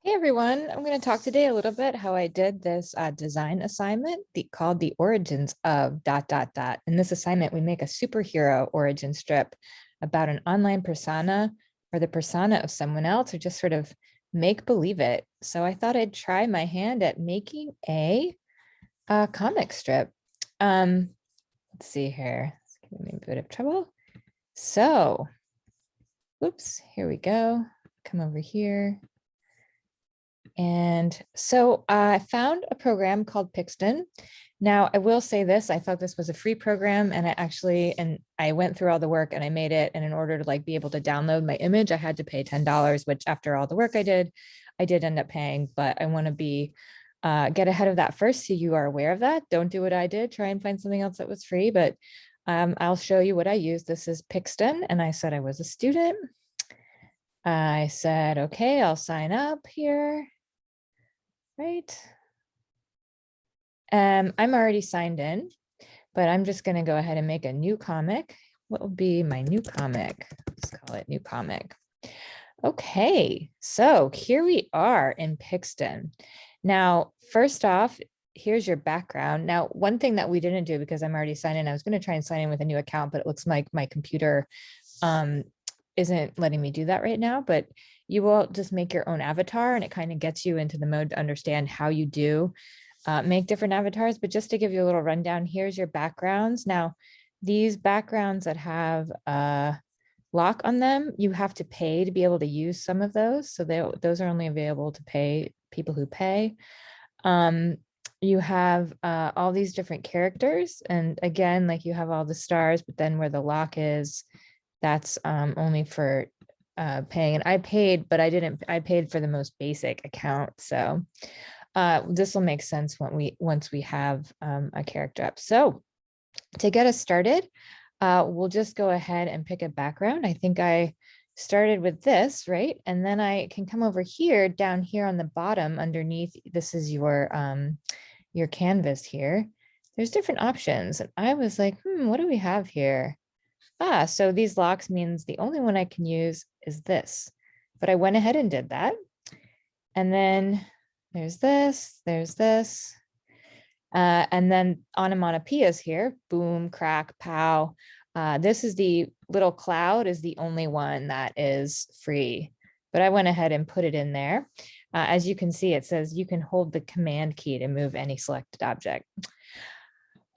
Hey everyone, I'm going to talk today a little bit how I did this design assignment called the origins of dot dot dot. In this assignment, we make a superhero origin strip about an online persona or the persona of someone else or just sort of make believe it. So I thought I'd try my hand at making a comic strip. Let's see here. It's giving me a bit of trouble. So, oops, here we go. Come over here. And so I found a program called Pixton. Now, I will say this, I thought this was a free program and I went through all the work and I made it. And in order to be able to download my image, I had to pay $10, which after all the work I did end up paying, but I want to get ahead of that first. So you are aware of that. Don't do what I did, try and find something else that was free, but I'll show you what I use. This is Pixton. And I said I was a student. I said, okay, I'll sign up here. Right. I'm already signed in, but I'm just going to go ahead and make a new comic. What will be my new comic? Let's call it new comic. Okay, so here we are in Pixton. Now, first off, here's your background. Now, one thing that we didn't do because I'm already signed in, I was going to try and sign in with a new account, but it looks like my computer isn't letting me do that right now, but you will just make your own avatar and it kind of gets you into the mode to understand how you do make different avatars. But just to give you a little rundown, here's your backgrounds. Now, these backgrounds that have a lock on them, you have to pay to be able to use some of those. So those are only available to people who pay. You have all these different characters. And again, like you have all the stars, but then where the lock is, that's only for paying. And I paid, but I paid for the most basic account. So this will make sense once we have a character up. So to get us started, we'll just go ahead and pick a background. I think I started with this, right? And then I can come over here, down here on the bottom underneath, this is your canvas here. There's different options. And I was like, what do we have here? So these locks means the only one I can use is this, but I went ahead and did that. And then there's this, and then onomatopoeias here, boom, crack, pow. This is the little cloud is the only one that is free, but I went ahead and put it in there. As you can see, it says you can hold the command key to move any selected object.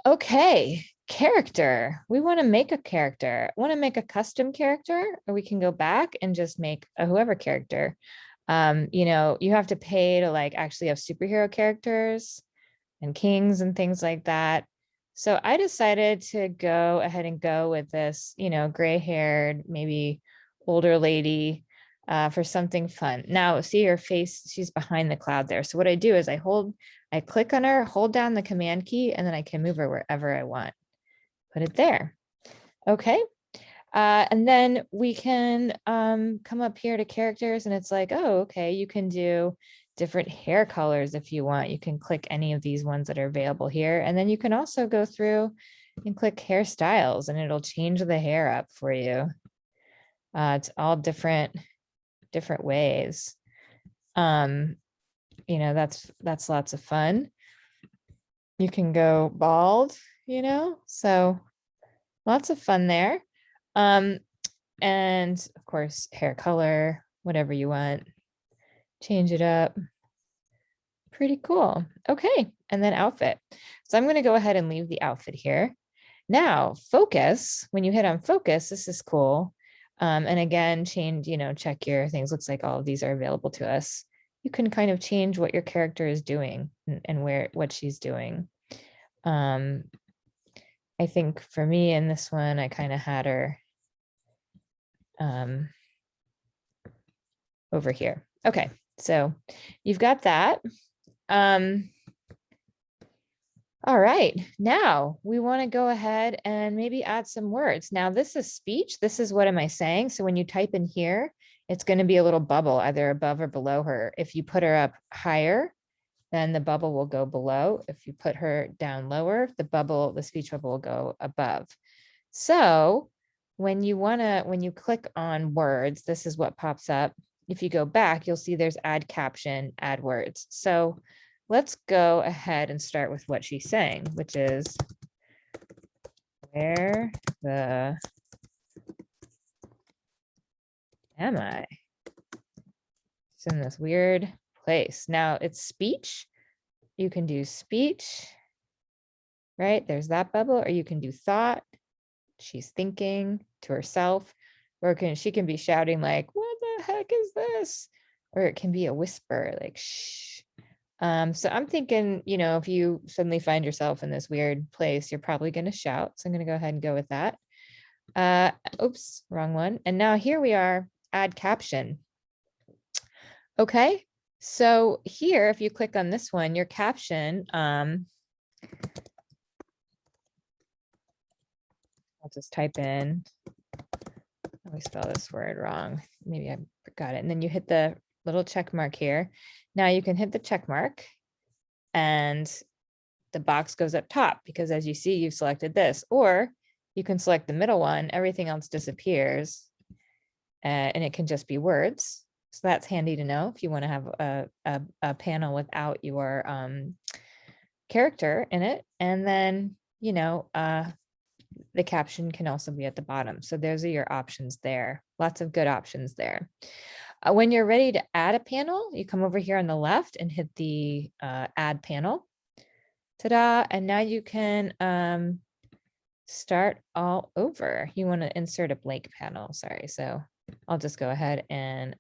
Okay, character. We want to make a character. Want to make a custom character, or we can go back and just make a whoever character. You have to pay to actually have superhero characters and kings and things like that. So I decided to go ahead and go with this, gray-haired, maybe older lady for something fun. Now, see her face, she's behind the cloud there. So what I do is I click on her, hold down the command key, and then I can move her wherever I want. Put it there. Okay. And then we can come up here to characters and it's like, oh, okay, you can do different hair colors if you want. You can click any of these ones that are available here. And then you can also go through and click hairstyles and it'll change the hair up for you. It's all different ways. That's lots of fun. You can go bald, so lots of fun there. And of course, hair color, whatever you want, change it up. Pretty cool. Okay, and then outfit. So I'm going to go ahead and leave the outfit here. Now, focus, when you hit on focus, this is cool. And again, change, check your things. Looks like all of these are available to us. You can kind of change what your character is doing and what she's doing. I think for me in this one, I kind of had her over here. Okay, so you've got that. All right, now we want to go ahead and maybe add some words. Now this is speech. This is what am I saying? So when you type in here, it's going to be a little bubble either above or below her. If you put her up higher, then the bubble will go below. If you put her down lower, the speech bubble will go above. So when you click on words, this is what pops up. if you go back, you'll see there's add caption, add words. So let's go ahead and start with what she's saying, which is, where the am I? It's in this weird place. Now it's speech. You can do speech, right? There's that bubble, or you can do thought. She's thinking to herself, or she can be shouting like, what the heck is this? Or it can be a whisper like, shh. So I'm thinking, you know, if you suddenly find yourself in this weird place, you're probably going to shout. So I'm going to go ahead and go with that. Oops, wrong one. And now here we are, add caption. Okay, so here, if you click on this one, your caption, I'll just type in, I always spell this word wrong. Maybe I forgot it. And then you hit the little check mark here. Now you can hit the check mark and the box goes up top because as you see, you've selected this, or you can select the middle one, everything else disappears and it can just be words. So that's handy to know if you want to have a panel without your character in it. And then, you know, the caption can also be at the bottom. So those are your options there. Lots of good options there. When you're ready to add a panel, you come over here on the left and hit the add panel. Ta-da! And now you can start all over. You want to insert a blank panel. Sorry. So I'll just go ahead and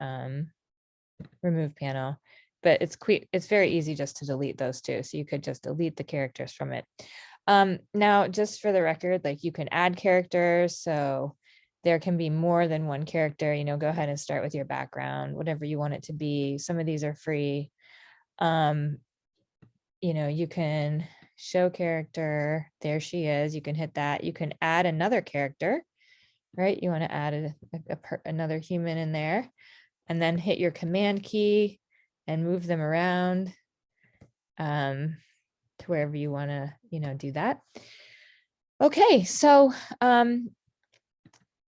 remove panel, but it's quick. It's very easy just to delete those two. So you could just delete the characters from it. Now, just for the record, like you can add characters. So there can be more than one character, you know, go ahead and start with your background, whatever you want it to be. Some of these are free. You know, you can show character. There she is. You can hit that. You can add another character, right? You want to add another human in there and then hit your command key and move them around to wherever you want to, you know, do that. Okay, so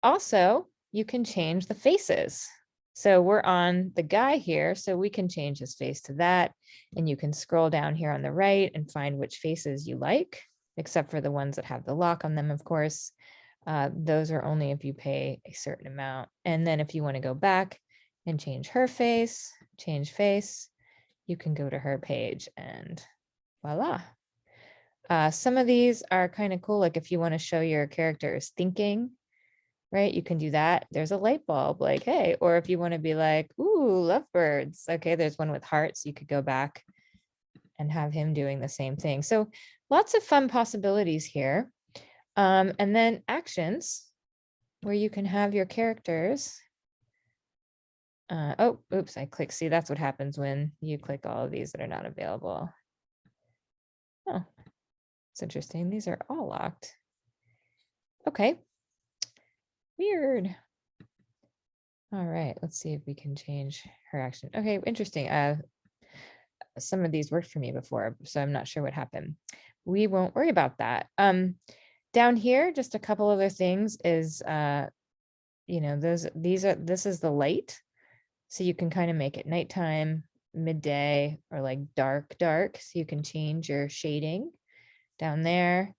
also you can change the faces. So we're on the guy here, so we can change his face to that. And you can scroll down here on the right and find which faces you like, except for the ones that have the lock on them, of course. Those are only if you pay a certain amount. And then if you want to go back and change her face, change face, you can go to her page and voila. Some of these are kind of cool. Like if you want to show your characters thinking, right? You can do that. There's a light bulb like, hey, or if you want to be like, ooh, lovebirds. Okay, there's one with hearts. You could go back and have him doing the same thing. So lots of fun possibilities here. And then actions where you can have your characters. Oh, oops, I clicked. See, that's what happens when you click all of these that are not available. Oh, it's interesting. These are all locked. Okay. Weird. All right, let's see if we can change her action. Okay, interesting. Some of these worked for me before, so I'm not sure what happened. We won't worry about that. Down here, just a couple other things is, you know, this is the light. So you can kind of make it nighttime, midday, or like dark. So you can change your shading down there.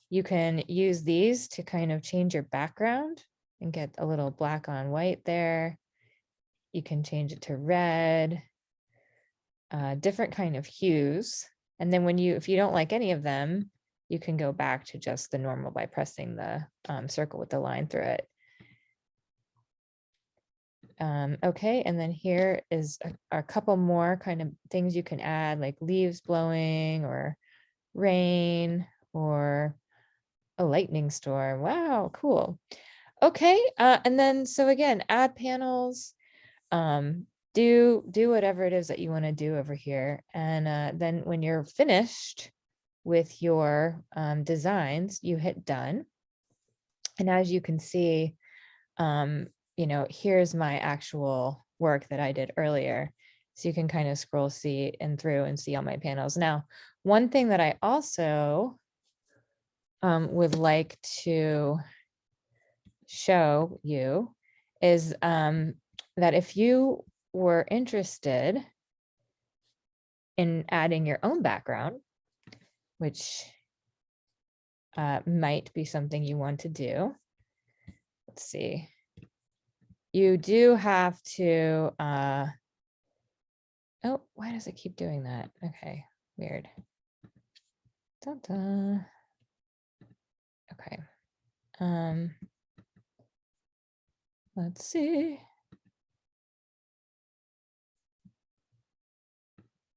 You can use these to kind of change your background and get a little black on white there. You can change it to red, different kind of hues. And then if you don't like any of them, you can go back to just the normal by pressing the circle with the line through it. Okay, and then here is a couple more kind of things you can add, like leaves blowing or rain or a lightning storm. Wow, cool. Okay, and then so again, add panels, do whatever it is that you want to do over here. And then when you're finished with your designs, you hit done. And as you can see, you know, here's my actual work that I did earlier. So you can kind of scroll through and see all my panels. Now, one thing that I also would like to show you is that if you were interested in adding your own background, which might be something you want to do. Let's see. You do have to, oh, why does it keep doing that? Okay, weird. Dun-dun. Okay. Let's see.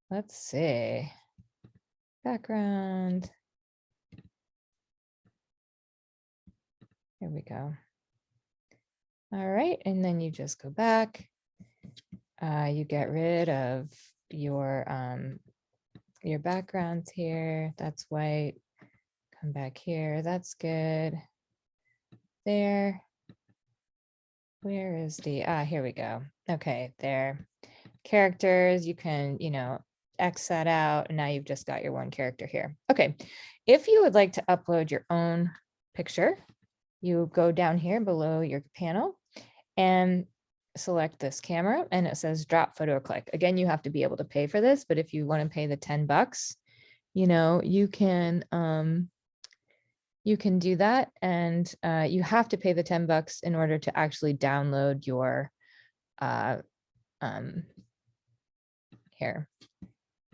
Let's see. Background. Here we go. All right, and then you just go back. You get rid of your backgrounds here. That's white. Come back here. That's good. There. Where is the, here we go. Okay, there. Characters, you can, X that out, and now you've just got your one character here. Okay, if you would like to upload your own picture, you go down here below your panel and select this camera, and it says drop photo click. Again, you have to be able to pay for this, but if you want to pay the $10, you can do that, and you have to pay the $10 in order to actually download your here.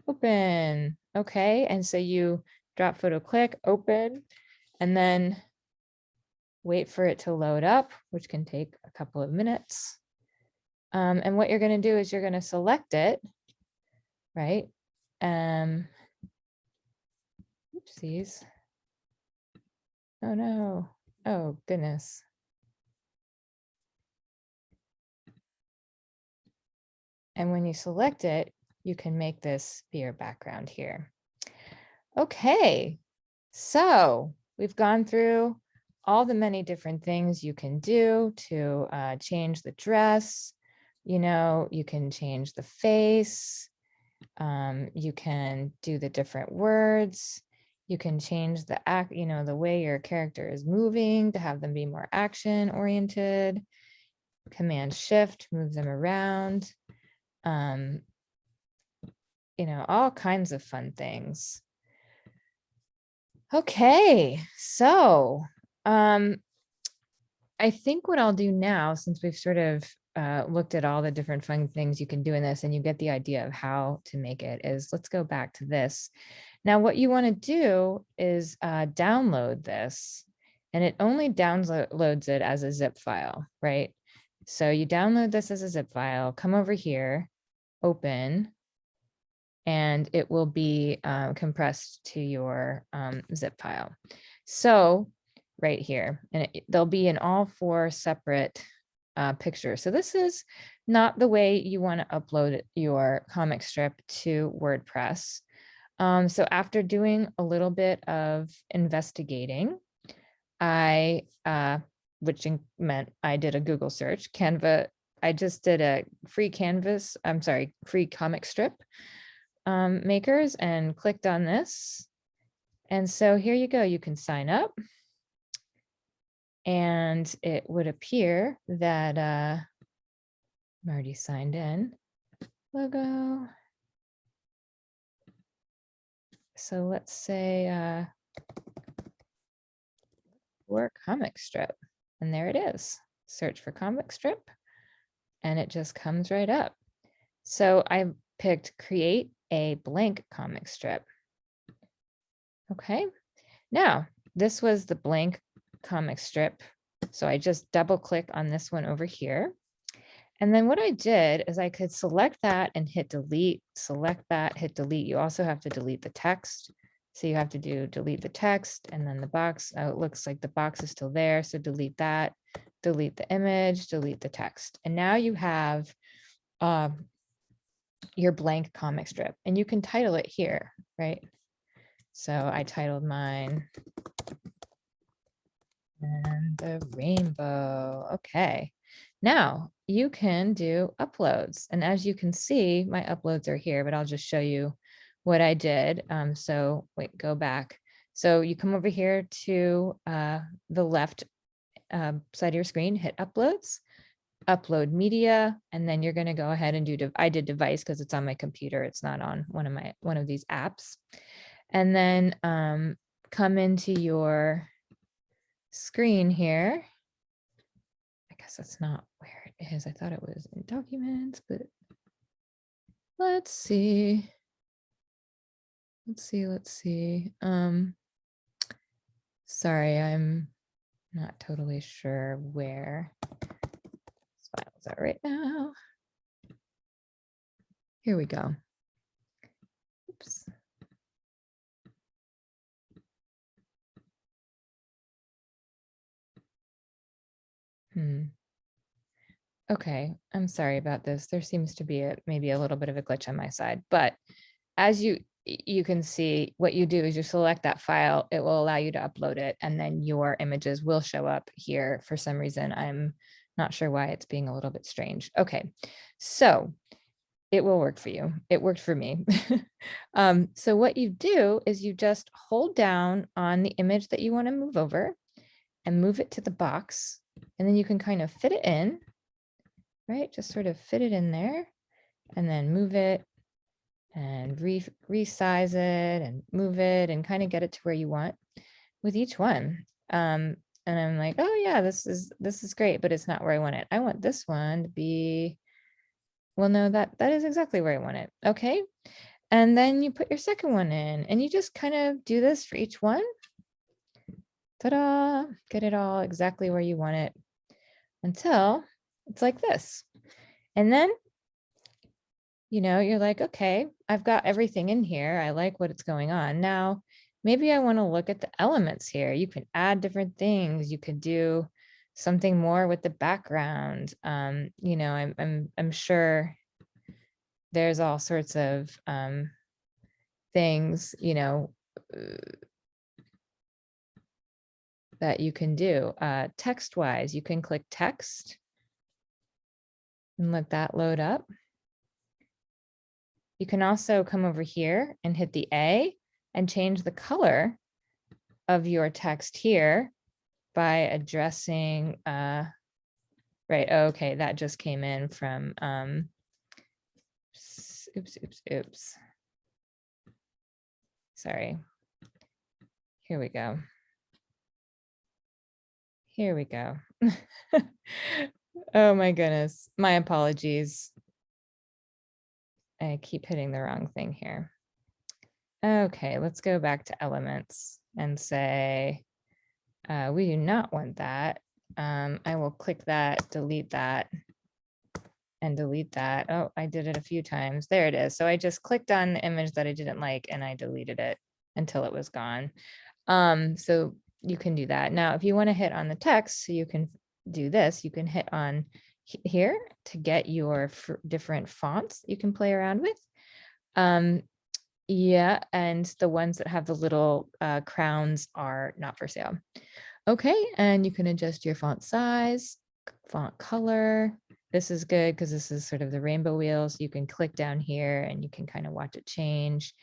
Open. Okay, and so you drop photo click, open, and then wait for it to load up, which can take a couple of minutes. And what you're going to do is you're going to select it, right? Oopsies. Oh no. Oh goodness. And when you select it, you can make this be your background here. Okay, so we've gone through all the many different things you can do to change the dress. You can change the face. You can do the different words. You can change the the way your character is moving to have them be more action oriented. Command Shift, move them around. All kinds of fun things. Okay, so I think what I'll do now, since we've sort of looked at all the different fun things you can do in this, and you get the idea of how to make it, is let's go back to this. Now, what you want to do is download this, and it only downloads it as a zip file, right? So you download this as a zip file, come over here, open, and it will be compressed to your zip file. So right here, and they'll be in all 4 separate pictures. So this is not the way you want to upload your comic strip to WordPress. So after doing a little bit of investigating, which meant I did a Google search. Canva, I just did a free comic strip makers, and clicked on this. And so here you go, you can sign up, and it would appear that I'm already signed in. Logo. So let's say for comic strip, and there it is. Search for comic strip, and it just comes right up. So I picked create a blank comic strip. Okay, now this was the blank comic strip. So I just double click on this one over here. And then what I did is I could select that and hit delete, select that, hit delete. You also have to delete the text. So you have to delete the text, and then the box. It looks like the box is still there. So delete that, delete the image, delete the text. And now you have your blank comic strip, and you can title it here, right? So I titled mine and the rainbow. Okay. Now you can do uploads. And as you can see, my uploads are here, but I'll just show you what I did. So wait, go back. So you come over here to the left side of your screen, hit uploads, upload media, and then you're going to go ahead and do, I did device because it's on my computer. It's not on one of these apps. And then come into your screen here. I guess that's not where it is. I thought it was in documents, but let's see. Let's see. Sorry, I'm not totally sure where this file is at right now. Here we go. Oops. Okay, I'm sorry about this. There seems to be maybe a little bit of a glitch on my side, but as you can see, what you do is you select that file, it will allow you to upload it, and then your images will show up here. For some reason, I'm not sure why it's being a little bit strange. Okay, so it will work for you. It worked for me. So what you do is you just hold down on the image that you want to move over and move it to the box, and then you can kind of fit it in, right? Just sort of fit it in there and then move it and resize it and move it and kind of get it to where you want with each one. And I'm like, oh yeah, this is great, but it's not where I want it. I want this one to be, well, no, that is exactly where I want it. Okay. And then you put your second one in and you just kind of do this for each one. Ta-da, get it all exactly where you want it until it's like this. And then, you know, you're like, okay, I've got everything in here. I like what's going on. Now, maybe I want to look at the elements here. You can add different things. You could do something more with the background. You know, I'm sure there's all sorts of things, you know, that you can do. Text-wise, you can click text and let that load up. You can also come over here and hit the A and change the color of your text here by addressing, right, okay, that just came in from, oops. Sorry. Here we go. Here we go. Oh my goodness, my apologies. I keep hitting the wrong thing here. Okay, let's go back to elements and say, we do not want that. I will click that, delete that, and delete that. Oh, I did it a few times. There it is. So I just clicked on the image that I didn't like and I deleted it until it was gone. So you can do that. Now, if you want to hit on the text, so you can do this, you can hit on here to get your different fonts you can play around with. Yeah, and the ones that have the little crowns are not for sale. Okay, and you can adjust your font size, font color. This is good because this is sort of the rainbow wheels. You can click down here and you can kind of watch it change.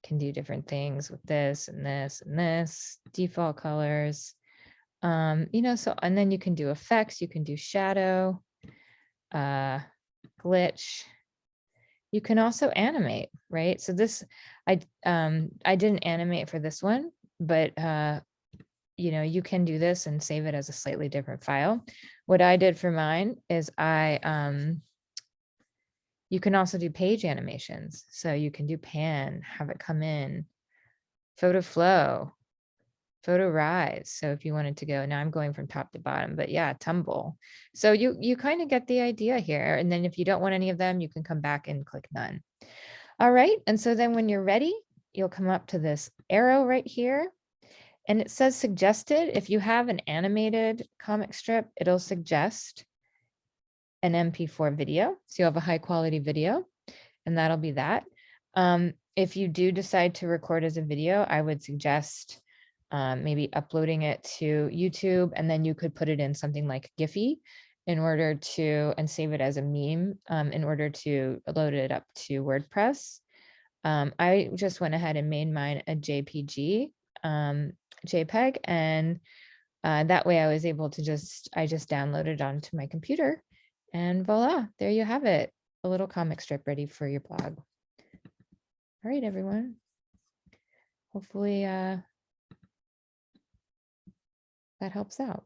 You can do different things with this and this and this, default colors. You know, so, and then you can do effects, you can do shadow, glitch. You can also animate, right? So this, I didn't animate for this one, but you know, you can do this and save it as a slightly different file. What I did for mine is you can also do page animations. So you can do pan, have it come in, photo flow, photo rise. So if you wanted to go, now I'm going from top to bottom, but yeah, tumble. So you kind of get the idea here. And then if you don't want any of them, you can come back and click none. All right. And so then when you're ready, you'll come up to this arrow right here. And it says suggested. If you have an animated comic strip, it'll suggest an MP4 video. So you have a high quality video, and that'll be that. If you do decide to record as a video, I would suggest maybe uploading it to YouTube, and then you could put it in something like Giphy in order to, and save it as a meme in order to load it up to WordPress. I just went ahead and made mine a JPG, JPEG, and that way I was able to I just downloaded it onto my computer And voila, there you have it. A little comic strip ready for your blog. All right, everyone. Hopefully that helps out.